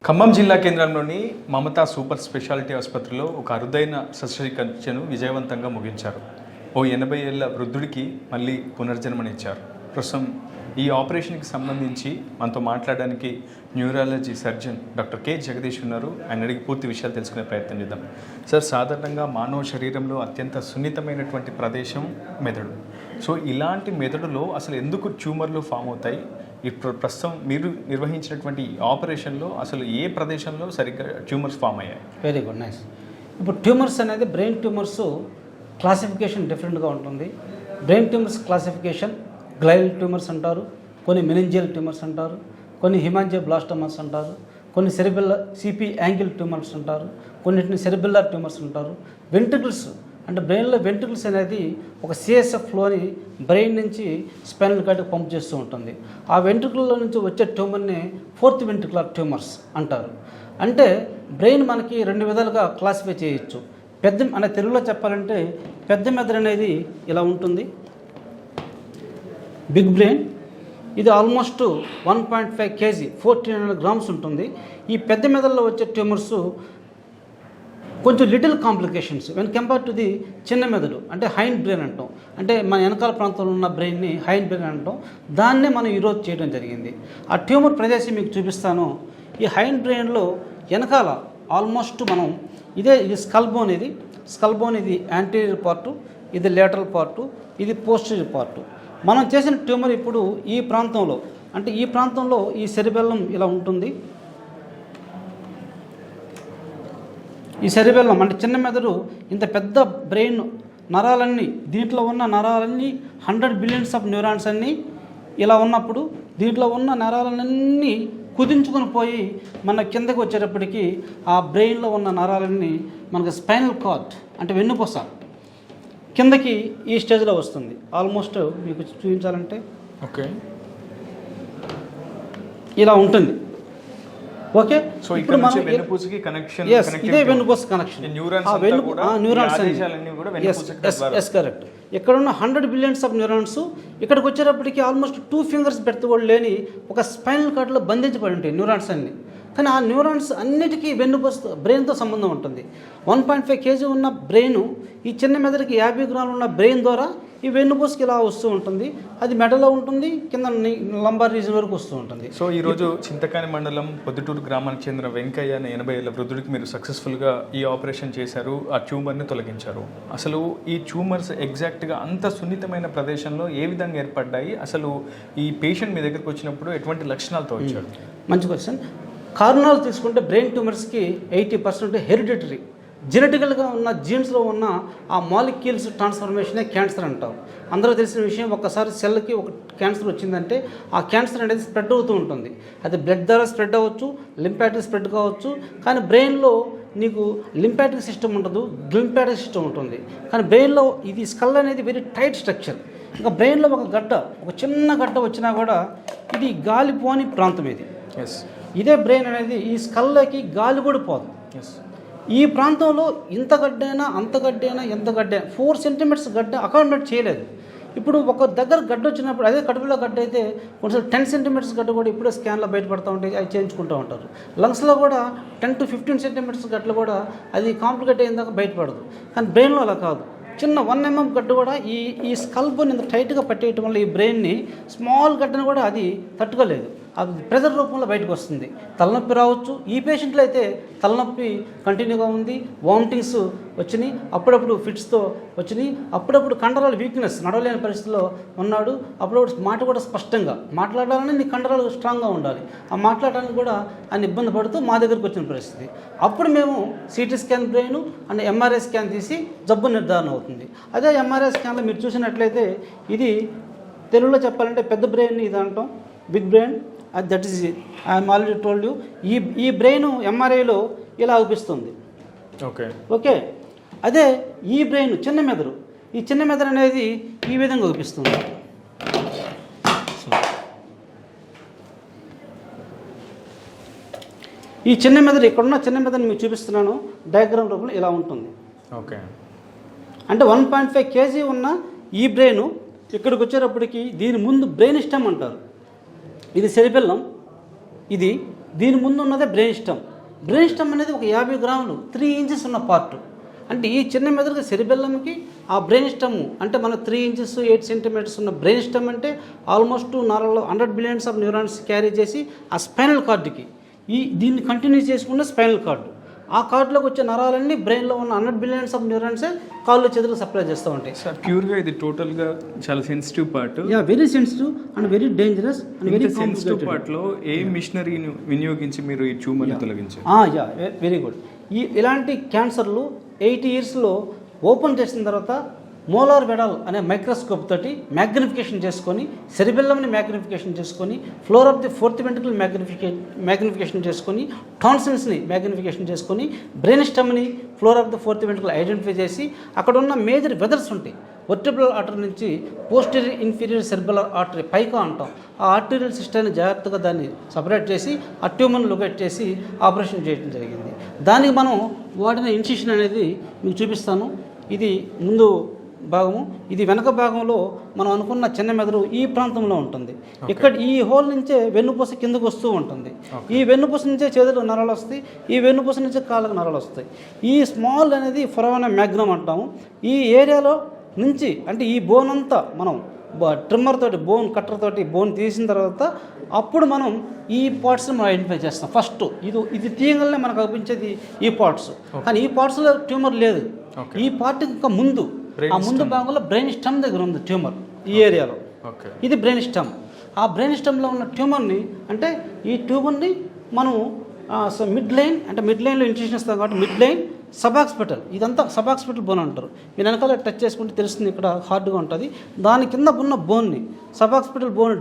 ఖమ్మం జిల్లా కేంద్రంలోని Mamata super speciality ఆసుపత్రిలో ఒక అరుదైన శస్త్రచికిత్సను విజయవంతంగా ముగించారు. ఓ 80 ఏళ్ల వృద్ధుడికి మళ్ళీ పునర్జన్మనిచ్చారు. ప్రస్తుతం ఈ ఆపరేషన్కి సంబంధించి మనతో మాట్లాడడానికి neurology surgeon doctor K Jagadish ఉన్నారు. ఆయన అడిగి పూర్తి విషయాలు తెలుసుకునే ప్రయత్నం చేద్దాం. సార్, సాధారణంగా మానవ శరీరంలో అత్యంత సున్నితమైనటువంటి ప్రదేశం మెదడు. సో ఇలాంటి మెదడులో అసలు ఎందుకు ట్యూమర్లు ఫామ్ అవుతాయి? ఇప్పుడు ప్రస్తుతం మీరు నిర్వహించినటువంటి ఆపరేషన్లో అసలు ఏ ప్రదేశంలో సరిగ్గా ట్యూమర్స్ ఫామ్ అయ్యాయి? Very good, nice. ఇప్పుడు ట్యూమర్స్ అనేది బ్రెయిన్ ట్యూమర్స్ క్లాసిఫికేషన్ డిఫరెంట్గా ఉంటుంది. బ్రెయిన్ ట్యూమర్స్ క్లాసిఫికేషన్ గ్లైల్ ట్యూమర్స్ అంటారు, కొన్ని మెనింజియల్ ట్యూమర్స్ అంటారు, కొన్ని హిమాంజియోబ్లాస్టోమాస్ అంటారు, కొన్ని సిపి యాంగిల్ ట్యూమర్స్ అంటారు, కొన్నిటిని సెరిబెల్లార్ ట్యూమర్స్ అంటారు. వెంట్రికల్స్ అంటే బ్రెయిన్లో వెంట్రికల్స్ అనేది ఒక సిఎస్ఎఫ్ ఫ్లోని బ్రెయిన్ నుంచి స్పైనల్ కార్డ్కి పంప్ చేస్తూ ఉంటుంది. ఆ వెంట్రికల్లో నుంచి వచ్చే ట్యూమర్ని ఫోర్త్ వెంట్రికులర్ ట్యూమర్స్ అంటారు. అంటే బ్రెయిన్ మనకి 2 విధాలుగా క్లాసిఫై చేయొచ్చు. అంటే తెలుగులో చెప్పాలంటే పెద్ద మెదడు అనేది ఇలా ఉంటుంది, బిగ్ బ్రెయిన్. ఇది ఆల్మోస్ట్ 1.5 kg 1400 grams ఉంటుంది. ఈ పెద్ద మెదడులో వచ్చే ట్యూమర్స్ కొంచెం little complications when compare to the చిన్న మెదడు, అంటే హైండ్ బ్రెయిన్ అంటాం. అంటే మన వెనకాల ప్రాంతంలో ఉన్న బ్రెయిన్ని హైండ్ బ్రెయిన్ అంటాం. దాన్నే మనం ఈరోజు చేయడం జరిగింది. ఆ ట్యూమర్ ప్రదేశం మీకు చూపిస్తాను. ఈ హైండ్ బ్రెయిన్లో వెనకాల ఆల్మోస్ట్ మనం ఇది స్కల్ బోన్. ఇది యాంటీరియర్ పార్టు, ఇది లేటరల్ పార్టు, ఇది పోస్టీరియర్ పార్టు. మనం చేసిన ట్యూమర్ ఇప్పుడు ఈ ప్రాంతంలో ఈ సెరిబెల్లం ఇలా ఉంటుంది. ఈ సెరిబెల్లం అంటే చిన్న మెదడు ఇంత పెద్ద బ్రెయిన్ నరాలన్నీ, దీంట్లో ఉన్న నరాలన్నీ 100 billions ఆఫ్ న్యూరాన్స్ అన్నీ ఇలా ఉన్నప్పుడు దీంట్లో ఉన్న నరాలన్నీ కుదించుకొని పోయి మన కిందకి వచ్చేటప్పటికి ఆ బ్రెయిన్లో ఉన్న నరాలన్నీ మనకు స్పైనల్ కార్డ్ అంటే వెన్నుపూస కిందకి ఈ స్టేజ్లో వస్తుంది. ఆల్మోస్ట్ మీకు చూపించాలంటే ఓకే ఇలా ఉంటుంది. ఓకే, సో ఇప్పుడు మనం వెన్నుపూసకి కనెక్షన్, ఇదే వెన్నుపూస కనెక్షన్. Neurons yes correct. ఇక్కడున్న 100 billions ఆఫ్ న్యూరాన్స్ ఇక్కడికి వచ్చేటప్పటికి ఆల్మోస్ట్ 2 fingers బెర్త్ కూడా లేని ఒక స్పైనల్ కార్డ్లో బంధించబడి ఉంటాయి న్యూరాన్స్ అన్ని. కానీ ఆ న్యూరాన్స్ అన్నిటికీ వెన్నుపూస బ్రెయిన్తో సంబంధం ఉంటుంది. 1.5 kg ఉన్న బ్రెయిన్ ఈ చిన్న మెదడుకి 50 grams ఉన్న బ్రెయిన్ ద్వారా ఈ వెన్నుపూసకి ఇలా వస్తూ ఉంటుంది. అది మెడలో ఉంటుంది, కింద లంబార్ రీజన్ వరకు వస్తూ ఉంటుంది. సో ఈరోజు చింతకాని మండలం పొద్దుటూరు గ్రామానికి చెందిన వెంకయ్య అనే 80 ఏళ్ల వృద్ధుడికి మీరు సక్సెస్ఫుల్గా ఈ ఆపరేషన్ చేశారు, ఆ ట్యూమర్ని తొలగించారు. అసలు ఈ ట్యూమర్స్ ఎగ్జాక్ట్గా అంత సున్నితమైన ప్రదేశంలో ఏ విధంగా ఏర్పడ్డాయి? అసలు ఈ పేషెంట్ మీ దగ్గరికి వచ్చినప్పుడు ఎటువంటి లక్షణాలతో వచ్చాడు? మంచి క్వశ్చన్. కారణాలు తీసుకుంటే బ్రెయిన్ ట్యూమర్స్కి 80% హెరిడిటరీ, జెనెటికల్గా ఉన్న జీన్స్లో ఉన్న ఆ మాలిక్యూల్స్ ట్రాన్స్ఫర్మేషనే క్యాన్సర్ అంటాం. అందరూ తెలిసిన విషయం, ఒక్కసారి సెల్కి ఒక క్యాన్సర్ వచ్చిందంటే ఆ క్యాన్సర్ అనేది స్ప్రెడ్ అవుతూ ఉంటుంది. అది బ్లడ్ ద్వారా స్ప్రెడ్ అవ్వచ్చు, లింపాటిక్ స్ప్రెడ్ కావచ్చు. కానీ బ్రెయిన్లో నీకు లింపాటిక్ సిస్టమ్ ఉండదు, గ్లింపాటిక్ సిస్టమ్ ఉంటుంది. కానీ బ్రెయిన్లో ఇది స్కల్ అనేది వెరీ టైట్ స్ట్రక్చర్. ఇంకా బ్రెయిన్లో ఒక చిన్న గడ్డ వచ్చినా కూడా ఇది గాలిపోని ప్రాంతం. ఇదే బ్రెయిన్ అనేది ఈ స్కల్లోకి గాలి కూడా పోదు. ఈ ప్రాంతంలో ఇంత గడ్డైనా అంత గడ్డైనా ఎంత గడ్డైనా 4 centimeters గడ్డ అకామిడేట్ చేయలేదు. ఇప్పుడు ఒక దగ్గర గడ్డ వచ్చినప్పుడు అదే కడుపులో గడ్డ అయితే కొంచెం 10 centimeters గడ్డ కూడా ఇప్పుడే స్కాన్లో బయటపడుతూ ఉంటాయి, అవి చేయించుకుంటూ ఉంటారు. లంగ్స్లో కూడా 10 to 15 centimeters గడ్డలు కూడా అది కాంప్లికేట్ అయిన దాకా బయటపడదు. కానీ బ్రెయిన్లో అలా కాదు. చిన్న 1 mm గడ్డ కూడా ఈ స్కల్ బోన్ ఇంత టైట్గా పట్టేయటం వల్ల ఈ బ్రెయిన్ని స్మాల్ గడ్డను కూడా అది తట్టుకోలేదు. అది ప్రెజర్ రూపంలో బయటకు వస్తుంది. తలనొప్పి రావచ్చు. ఈ పేషెంట్లో అయితే తలనొప్పి కంటిన్యూగా ఉంది, వామిటింగ్స్ వచ్చినాయి, అప్పుడప్పుడు ఫిట్స్తో వచ్చినాయి, అప్పుడప్పుడు కండరాలు వీక్నెస్, నడవలేని పరిస్థితిలో ఉన్నాడు. అప్పుడప్పుడు మాట కూడా స్పష్టంగా మాట్లాడాలని నీ కండరాలు స్ట్రాంగ్గా ఉండాలి. ఆ మాట్లాడడానికి కూడా ఆయన ఇబ్బంది పడుతూ మా దగ్గరికి వచ్చిన పరిస్థితి. అప్పుడు మేము CT scan brain and MRI scan తీసి జబ్బు నిర్ధారణ అవుతుంది. అదే ఎంఆర్ఐ స్కాన్లో మీరు చూసినట్లయితే ఇది తెలుగులో చెప్పాలంటే పెద్ద బ్రెయిన్ ఇది అంటాం, big brain. That is I'm already told you. ఈ బ్రెయిన్ ఎంఆర్ఐలో ఇలా అవుపిస్తుంది. ఓకే, అదే ఈ బ్రెయిన్ చిన్న మెదడు, ఈ చిన్న మెదడు అనేది ఈ విధంగా అవుపిస్తుంది. ఈ చిన్న మెదడు, ఇక్కడున్న చిన్న మెదడుని మీకు చూపిస్తున్నాను డయాగ్రామ్ రూపంలో ఇలా ఉంటుంది. ఓకే, అంటే 1.5 kg ఉన్న ఈ బ్రెయిన్ ఇక్కడికి వచ్చేటప్పటికి దీని ముందు బ్రెయిన్ స్టెమ్ అంటారు. ఇది సెరిబెల్లం, ఇది దీని ముందు ఉన్నదే బ్రెయిన్ స్టమ్. బ్రెయిన్ స్టమ్ అనేది ఒక 50 గ్రాములు 3 ఇంచెస్ ఉన్న పార్ట్. అంటే ఈ చిన్న మెదడుకి సెరిబెల్లంకి ఆ బ్రెయిన్ స్టమ్ అంటే మన 3 ఇంచెస్ 8 సెంటీమీటర్స్ ఉన్న బ్రెయిన్ స్టమ్ అంటే ఆల్మోస్ట్ నరాల్లో 100 బిలియన్స్ ఆఫ్ న్యూరాన్స్ క్యారీ చేసి ఆ స్పైనల్ కార్డుకి దీన్ని కంటిన్యూ చేసుకున్న స్పైనల్ కార్డు, ఆ కార్డులోకి వచ్చే నరాలన్నీ బ్రెయిన్లో ఉన్న 100 బిలియన్స్ ఆఫ్ న్యూరాన్సే కాళ్ళు చేతులకు సప్లై చేస్తూ ఉంటాయి. సార్ ప్యూర్గా ఇది టోటల్గా చాలా sensitive part. Very sensitive and very dangerous and very sensitive పార్ట్లో ఏ మిషనరీని వినియోగించి మీరు ఈ ట్యూమర్ని తొలగించారు? Very good. ఇలాంటి క్యాన్సర్లు 80 ఇయర్స్లో ఓపెన్ చేసిన తర్వాత మోలార్ వెడల్ అనే మైక్రోస్కోప్ తోటి మ్యాగ్నిఫికేషన్ చేసుకొని సెరిబెల్లంని మ్యాగ్నిఫికేషన్ చేసుకొని floor of the fourth ventricle magnification చేసుకొని టాన్సిల్స్ని మ్యాగ్నిఫికేషన్ చేసుకొని బ్రెయిన్ స్టమ్ని floor of the fourth ventricle identify చేసి అక్కడ ఉన్న మేజర్ వెదర్స్ ఉంటాయి. వర్టిబ్రల్ ఆర్టరీ నుంచి posterior inferior cerebellar artery PICA అంటాం. ఆ ఆర్టీరియల్ సిస్టమ్ని జాగ్రత్తగా దాన్ని సపరేట్ చేసి ఆ ట్యూమర్ని లొకేట్ చేసి ఆపరేషన్ చేయడం జరిగింది. దానికి మనం వాడిన ఇన్సిషన్ అనేది మీకు చూపిస్తాను. ఇది ముందు భాగము, ఇది వెనక భాగంలో మనం అనుకున్న చిన్న మెదడు ఈ ప్రాంతంలో ఉంటుంది. ఇక్కడ ఈ హోల్ నుంచే వెన్నుపూస కిందకు వస్తూ ఉంటుంది. ఈ వెన్నుపూస నుంచే చేతులకు నరాలు వస్తాయి, ఈ వెన్నుపూస నుంచే కాళ్ళకు నరాలు వస్తాయి. ఈ స్మాల్ అనేది ఫొరానా మ్యాగ్నమ్ అంటాము. ఈ ఏరియాలో నుంచి అంటే ఈ బోన్ అంతా మనం ట్రిమ్మర్ తోటి కట్టర్ తోటి బోన్ తీసిన తర్వాత అప్పుడు మనం ఈ పార్ట్స్ని మనం ఐడెంటిఫై చేస్తాం. ఫస్ట్ ఇది తీయగలనే మనకు కనిపించేది ఈ పార్ట్స్, కానీ ఈ పార్ట్స్లో ట్యూమర్ లేదు. ఈ పార్ట్ ఇంకా ఆ ముందు భాగంలో బ్రెయిన్ స్టమ్ దగ్గర ఉంది ట్యూమర్. ఈ ఏరియాలో ఇది బ్రెయిన్ స్టమ్. ఆ బ్రెయిన్ స్టమ్లో ఉన్న ట్యూమర్ని అంటే ఈ ట్యూమర్ని మనం మిడ్ లైన్లో ఇన్సిషన్ ఇస్తాం కాబట్టి మిడ్ లైన్ సబాక్సిపిటల్, ఇదంతా సబాక్సిపిటల్ బోన్ అంటారు. మీరు వెనకాల టచ్ చేసుకుంటే తెలుస్తుంది, ఇక్కడ హార్డ్గా ఉంటుంది. దాని కింద ఉన్న బోన్ని సబాక్సిపిటల్ బోన్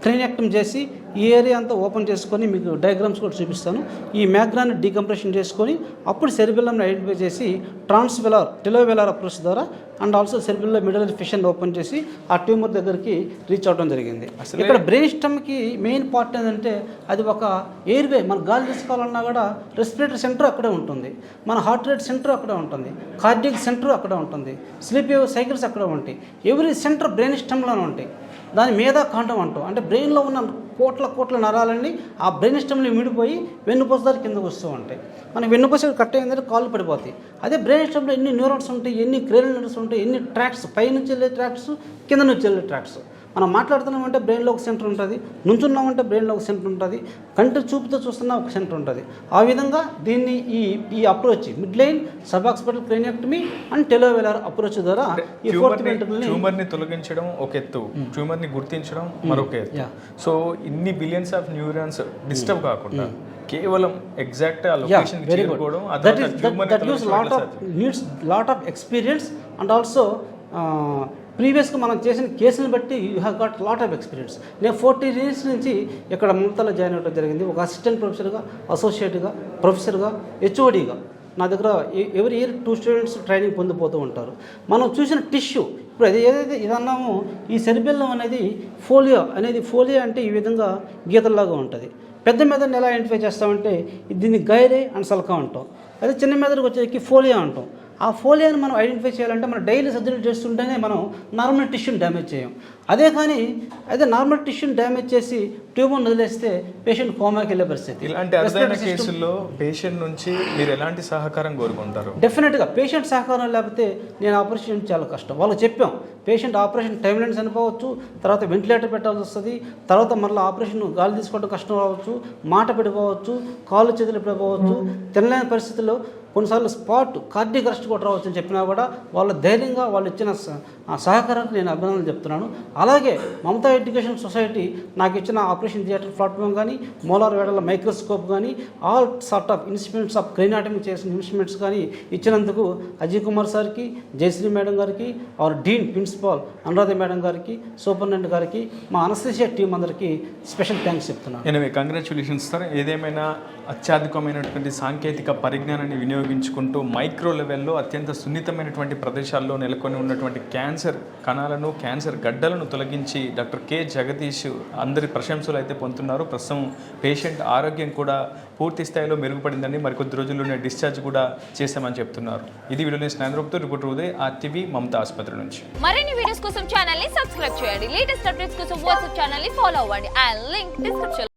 క్లీనెక్టమ్ చేసి ఈ ఏరియా అంతా ఓపెన్ చేసుకొని మీకు డయాగ్రామ్స్ కూడా చూపిస్తాను. ఈ మ్యాగ్రాన్ని డీకంప్రెషన్ చేసుకొని అప్పుడు సెరిబెల్లంని ఐడెంటిఫై చేసి ట్రాన్స్వెలార్ టెలోవెలార్ అప్రోచ్ ద్వారా and also cerebello middle fissure open చేసి ఆ ట్యూమర్ దగ్గరికి రీచ్ అవడం జరిగింది. ఇక్కడ బ్రెయిన్ స్టమ్కి మెయిన్ పార్ట్ ఏంటంటే అది ఒక ఎయిర్వే. మన గాలి తీసుకోవాలన్నా కూడా రెస్పిరేటరీ సెంటర్ అక్కడే ఉంటుంది, మన హార్ట్ రేట్ సెంటర్ అక్కడే ఉంటుంది, కార్డియక్ సెంటర్ అక్కడే ఉంటుంది, స్లీప్ సైకిల్స్ అక్కడే ఉంటాయి. ఎవ్రీ సెంటర్ బ్రెయిన్ స్టమ్లోనే ఉంటాయి. దాని మీద కాండం అంటాం. అంటే బ్రెయిన్లో ఉన్న కోట్ల నరాలన్నీ ఆ బ్రెయిన్ స్టమ్ని విడిపోయి వెన్నుపూస దారి కిందకు వస్తూ ఉంటాయి. మనకి వెన్నుపూస కట్ అయిందంటే కాళ్ళు పడిపోతాయి. అదే బ్రెయిన్ స్టమ్లో ఎన్ని న్యూరాన్స్ ఉంటాయి, ఎన్ని క్రేనియల్ న్యూరాన్స్ ఉంటాయి, ఎన్ని ట్రాక్స్, పై నుంచి వెళ్ళే ట్రాక్స్, కింద నుంచి వెళ్ళే ట్రాక్స్. మనం మాట్లాడుతున్నామంటే బ్రెయిన్లో ఒక సెంటర్ ఉంటుంది, నుంచున్నామంటే బ్రెయిన్లో ఒక సెంటర్ ఉంటుంది, కంటి చూపుతో చూస్తున్నా ఒక సెంటర్ ఉంటుంది. ఆ విధంగా దీన్ని ఈ approach midline suboccipital craniectomy and telovelar approach ద్వారా ఈ ఫోర్త్ ట్యూమర్ని తొలగించడం ఒక ఎత్తు, ట్యూమర్ని గుర్తించడం మరొక ఎత్తు. సో ఇన్ని బిలియన్స్ ఆఫ్ న్యూరాన్స్ డిస్టర్బ్ కాకుండా కేవలం ఎగ్జాక్ట్ ఆ లొకేషన్ చేరుకోవడం, needs lot of experience and also ప్రీవియస్గా మనం చేసిన కేసుని బట్టి you have got lot of experience. నేను 40 ఇయర్స్ నుంచి ఇక్కడ మమతాలో జాయిన్ అవ్వడం జరిగింది. ఒక అసిస్టెంట్ ప్రొఫెసర్గా, అసోసియేట్గా, ప్రొఫెసర్గా, హెచ్ఓడిగా నా దగ్గర ఎవరి ఇయర్ 2 స్టూడెంట్స్ ట్రైనింగ్ పొందిపోతూ ఉంటారు. మనం చూసిన టిష్యూ ఇప్పుడు ఏదైతే ఇదన్నామో ఈ సెరిబెల్లం అనేది ఫోలియో అంటే ఈ విధంగా గీతల్లాగా ఉంటుంది. పెద్ద మెదడుని ఎలా ఐడెంటిఫై చేస్తామంటే దీన్ని గైరే అండ్ సల్కా అంటాం. అదే చిన్న మెదడుకి వచ్చేకి ఫోలియో అంటాం. ఆ ఫోలియాని మనం ఐడెంటిఫై చేయాలంటే మనం డైలీ సర్జరీ చేస్తుంటేనే మనం నార్మల్ టిష్యూని డ్యామేజ్ చేయం. అదే నార్మల్ టిష్యూని డ్యామేజ్ చేసి ట్యూబర్ని వదిలేస్తే పేషెంట్ కోమాకి వెళ్ళే పరిస్థితి. ఇలాంటి అరుదైన కేసుల్లో పేషెంట్ నుంచి మీరు ఎలాంటి సహకారం కోరుకుంటారు? డెఫినెట్గా పేషెంట్ సహకారం లేకపోతే నేను ఆపరేషన్ చాలా కష్టం. వాళ్ళకి చెప్పాం పేషెంట్ ఆపరేషన్ టైం లైన్స్ చనిపోవచ్చు, తర్వాత వెంటిలేటర్ పెట్టాల్సి వస్తుంది, తర్వాత మళ్ళీ ఆపరేషన్ గాలి తీసుకోవడం కష్టం రావచ్చు, మాట పడిపోవచ్చు, కాళ్ళు చేతులు పడిపోవచ్చు, తినలేని పరిస్థితుల్లో కొన్నిసార్లు స్పాట్ కార్డియక్ అరెస్ట్ కూడా రావచ్చు అని చెప్పినా కూడా వాళ్ళ ధైర్యంగా వాళ్ళు ఇచ్చిన సహకారానికి నేను అభినందనలు చెప్తున్నాను. అలాగే మమతా ఎడ్యుకేషన్ సొసైటీ నాకు ఇచ్చిన ఆపరేషన్ థియేటర్ ప్లాట్ఫామ్ కానీ, మోలార్ వేడల మైక్రోస్కోప్ కానీ, all sort of instruments of craniotomy చేసిన ఇన్స్ట్రుమెంట్స్ కానీ ఇచ్చినందుకు అజయ్ కుమార్ సార్కి, జయశ్రీ మేడం గారికి, our dean principal Anuradha madam గారికి, సూపరింటెండెంట్ గారికి, మా అనస్థీషియా టీం అందరికీ స్పెషల్ థ్యాంక్స్ చెప్తున్నాను. Anyway congratulations sir. ఏదేమైనా అత్యాధునికమైనటువంటి సాంకేతిక పరిజ్ఞానాన్ని వినియోగించుకుంటూ మైక్రో లెవెల్లో అత్యంత సున్నితమైనటువంటి ప్రదేశాల్లో నెలకొని ఉన్నటువంటి క్యాన్సర్ కణాలను, క్యాన్సర్ గడ్డలను తొలగించి డాక్టర్ కె జగదీష్ అందరి ప్రశంసలు అయితే పొందుతున్నారు. ప్రస్తుతం పేషెంట్ ఆరోగ్యం కూడా పూర్తి స్థాయిలో మెరుగుపడిందని, మరికొద్ది రోజుల్లోనే డిశ్చార్జ్ కూడా చేస్తామని చెప్తున్నారు. ఇది video news 9 reporter Uday, RTV Mamata ఆసుపత్రి నుంచి. మరిన్ని వీడియోస్ కోసం ఛానల్ ని సబ్స్క్రైబ్ చేయండి. లేటెస్ట్ అప్డేట్స్ కోసం వాట్సాప్ ఛానల్ ని ఫాలో అవ్వండి. And link description